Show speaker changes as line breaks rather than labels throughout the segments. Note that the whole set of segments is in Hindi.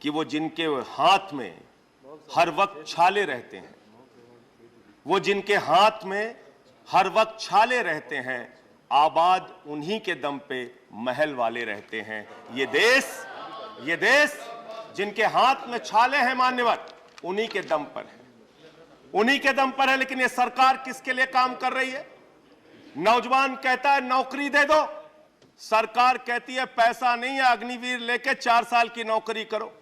कि वो जिनके हाथ में हर वक्त छाले रहते हैं, वो जिनके हाथ में हर वक्त छाले रहते हैं, आबाद उन्हीं के दम पे महल वाले रहते हैं। ये देश जिनके हाथ में छाले हैं मान्यवर, उन्हीं के दम पर है, उन्हीं के दम पर है। लेकिन ये सरकार किसके लिए काम कर रही है? नौजवान कहता है नौकरी दे दो, सरकार कहती है पैसा नहीं है, अग्निवीर लेके 4 साल की नौकरी करो।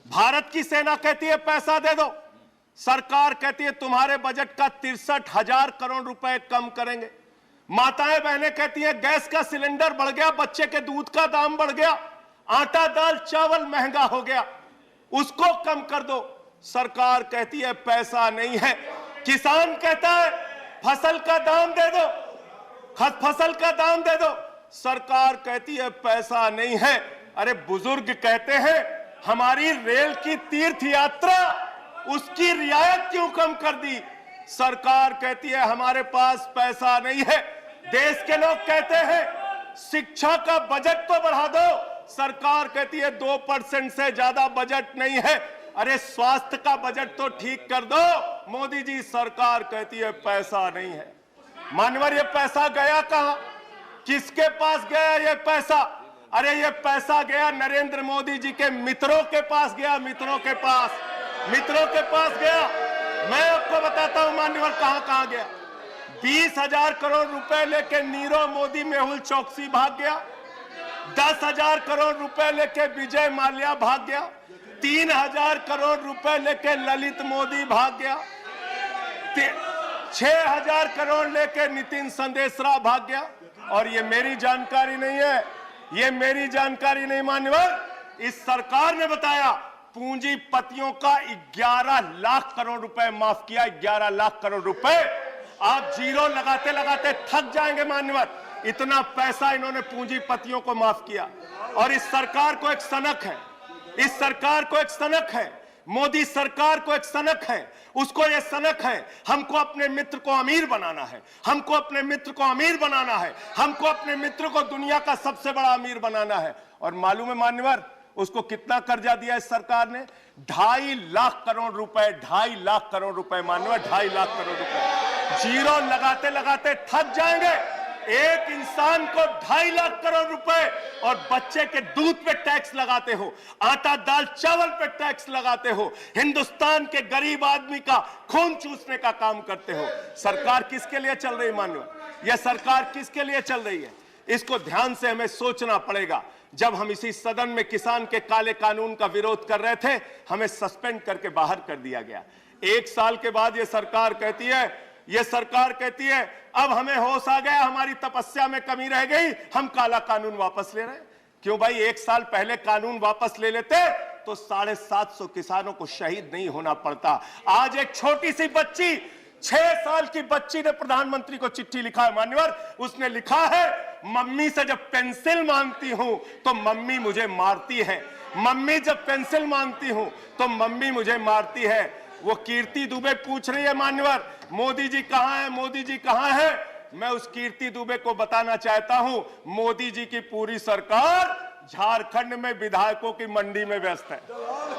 भारत की सेना कहती है पैसा दे दो, सरकार कहती है तुम्हारे बजट का 63,000 करोड़ रुपए कम करेंगे। माताएं बहनें कहती हैं गैस का सिलेंडर बढ़ गया, बच्चे के दूध का दाम बढ़ गया, आटा दाल चावल महंगा हो गया, उसको कम कर दो, सरकार कहती है पैसा नहीं है। किसान कहता है फसल का दाम दे दो, फसल का दाम दे दो, सरकार कहती है पैसा नहीं है। अरे बुजुर्ग कहते हैं हमारी रेल की तीर्थ यात्रा, उसकी रियायत क्यों कम कर दी? सरकार कहती है हमारे पास पैसा नहीं है। देश के लोग कहते हैं शिक्षा का बजट तो बढ़ा दो, सरकार कहती है 2% से ज्यादा बजट नहीं है। अरे स्वास्थ्य का बजट तो ठीक कर दो, मोदी जी, सरकार कहती है पैसा नहीं है। मानवर ये पैसा गया कहां? किसके पास गया ये पैसा? अरे ये पैसा गया नरेंद्र मोदी जी के मित्रों के पास गया, मित्रों के पास गया। मैं आपको बताता हूं मान्यवर कहां गया। 20,000 करोड़ रुपए लेके नीरव मोदी, मेहुल चौकसी भाग गया। 10,000 करोड़ रुपए लेके विजय माल्या भाग गया। 3,000 करोड़ रुपए लेके ललित मोदी भाग गया। 6,000 करोड़ लेके नितिन संदेशरा भाग गया। और ये मेरी जानकारी नहीं है, ये मेरी जानकारी नहीं मान्यवर, इस सरकार ने बताया पूंजीपतियों का 11 लाख करोड़ रुपए माफ किया। 11 लाख करोड़ रुपए आप जीरो लगाते लगाते थक जाएंगे मान्यवर, इतना पैसा इन्होंने पूंजीपतियों को माफ किया। और इस सरकार को एक सनक है, इस सरकार को एक सनक है, मोदी सरकार को एक सनक है। उसको ये सनक है हमको अपने मित्र को अमीर बनाना है, हमको अपने मित्र को अमीर बनाना है, हमको अपने मित्र को दुनिया का सबसे बड़ा अमीर बनाना है। और मालूम है मान्यवर उसको कितना कर्जा दिया इस सरकार ने? 2.5 लाख करोड़ रुपए, 2.5 लाख करोड़ रुपए मान्यवर, 2.5 लाख करोड़ रुपए। जीरो लगाते लगाते थक जाएंगे। एक इंसान को 2.5 लाख करोड़ रुपए और बच्चे के दूध पे टैक्स लगाते हो, आटा दाल चावल पे टैक्स लगाते हो, हिंदुस्तान के गरीब आदमी का खून चूसने का काम करते हो। सरकार किसके लिए चल रही मान्यवर? यह सरकार किसके लिए चल रही है? इसको ध्यान से हमें सोचना पड़ेगा। जब हम इसी सदन में किसान के काले कानून का विरोध कर रहे थे, हमें सस्पेंड करके बाहर कर दिया गया। 1 साल के बाद यह सरकार कहती है अब हमें होश आ गया, हमारी तपस्या में कमी रह गई, हम काला कानून वापस ले रहे हैं। क्यों भाई? 1 साल पहले कानून वापस ले लेते तो 750 किसानों को शहीद नहीं होना पड़ता। आज एक छोटी सी बच्ची, 6 साल की बच्ची ने प्रधानमंत्री को चिट्ठी लिखा है मान्यवर। उसने लिखा है मम्मी से जब पेंसिल मांगती हूं तो मम्मी मुझे मारती है, मम्मी जब पेंसिल मांगती हूं तो मम्मी मुझे मारती है। वो कीर्ति दुबे पूछ रही है मान्यवर मोदी जी कहां है, मोदी जी कहां है? मैं उस कीर्ति दुबे को बताना चाहता हूं मोदी जी की पूरी सरकार झारखंड में विधायकों की मंडी में व्यस्त है,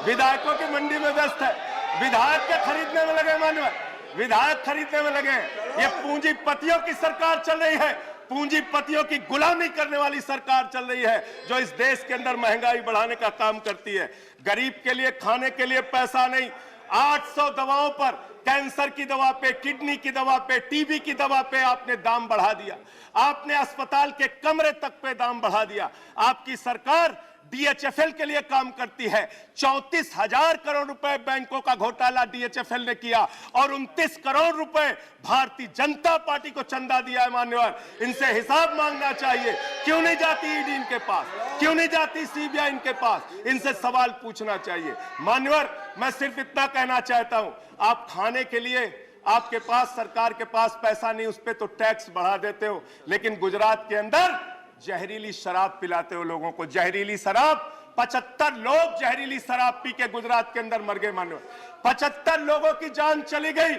विधायकों की मंडी में व्यस्त है। विधायक के खरीदने में लगे मान्यवर, विधायक खरीदने में लगे। ये पूंजीपतियों की सरकार चल रही है, पूंजीपतियों की गुलामी करने वाली सरकार चल रही है, जो इस देश के अंदर महंगाई बढ़ाने का काम करती है। गरीब के लिए खाने के लिए पैसा नहीं। 800 दवाओं पर, कैंसर की दवा पे, किडनी की दवा पे, टीबी की दवा पे आपने दाम बढ़ा दिया। आपने अस्पताल के कमरे तक पे दाम बढ़ा दिया। आपकी सरकार डीएचएफएल के लिए काम करती है। 34,000 करोड़ रुपए बैंकों का घोटाला डीएचएफएल ने किया और 29 करोड़ रुपए भारतीय जनता पार्टी को चंदा दिया है मान्यवर। इनसे हिसाब मांगना चाहिए। क्यों नहीं जाती ईडी इनके पास? क्यों नहीं जाती सीबीआई इनके पास? इनसे सवाल पूछना चाहिए मान्यवर। मैं सिर्फ इतना कहना चाहता हूं, आप खाने के लिए आपके पास, सरकार के पास पैसा नहीं, उस पर तो टैक्स बढ़ा देते हो, लेकिन गुजरात के अंदर जहरीली शराब पिलाते हो लोगों को। जहरीली शराब, 75 लोग जहरीली शराब पी के गुजरात के अंदर मर गए मानो। 75 लोगों की जान चली गई।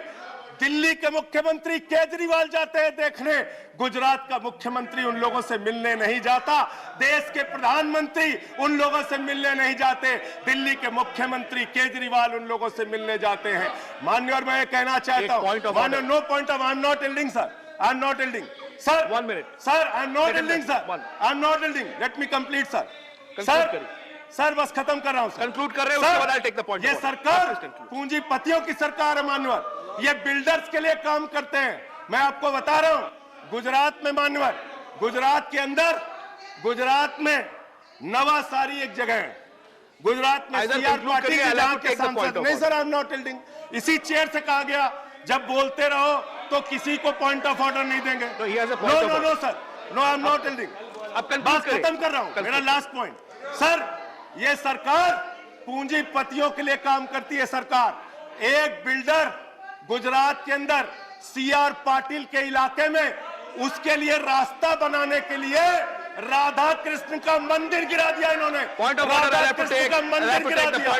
दिल्ली के मुख्यमंत्री केजरीवाल जाते हैं देखने, गुजरात का मुख्यमंत्री उन लोगों से मिलने नहीं जाता, देश के प्रधानमंत्री उन लोगों से मिलने नहीं जाते, दिल्ली के मुख्यमंत्री केजरीवाल उन लोगों से मिलने जाते हैं। माननीय, और मैं ये कहना चाहता हूं, माननीय, no point of, I am not yielding sir, I am not yielding sir,
1 minute,
sir, I am not yielding sir, I am not yielding, let me complete sir, sir बस खत्म कर रहा हूं,
कंक्लूड कर रहे हैं, उसके बाद आई टेक द पॉइंट।
ये सरकार पूंजीपतियों की सरकार है मान्यवर, ये बिल्डर्स के लिए काम करते हैं। मैं आपको बता रहा हूं, गुजरात में मान्यवर, गुजरात के अंदर, गुजरात में नवासारी एक जगह है, गुजरात में सीआर पाटिल जहां के सांसद, नहीं sir, I am not yielding, इसी चेयर से कहा गया जब बोलते रहो तो किसी को पॉइंट ऑफ ऑर्डर नहीं देंगे। No no no sir, no, I am not yielding, बात खत्म कर रहा हूं, मेरा लास्ट पॉइंट सर, ये सरकार पूंजीपतियों के लिए काम करती है। सरकार एक बिल्डर गुजरात के अंदर सीआर पाटिल के इलाके में, उसके लिए रास्ता बनाने के लिए राधा कृष्ण का मंदिर गिरा दिया इन्होंने, राधा कृष्ण का मंदिर गिरा दिया।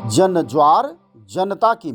जन ज्वार जनता की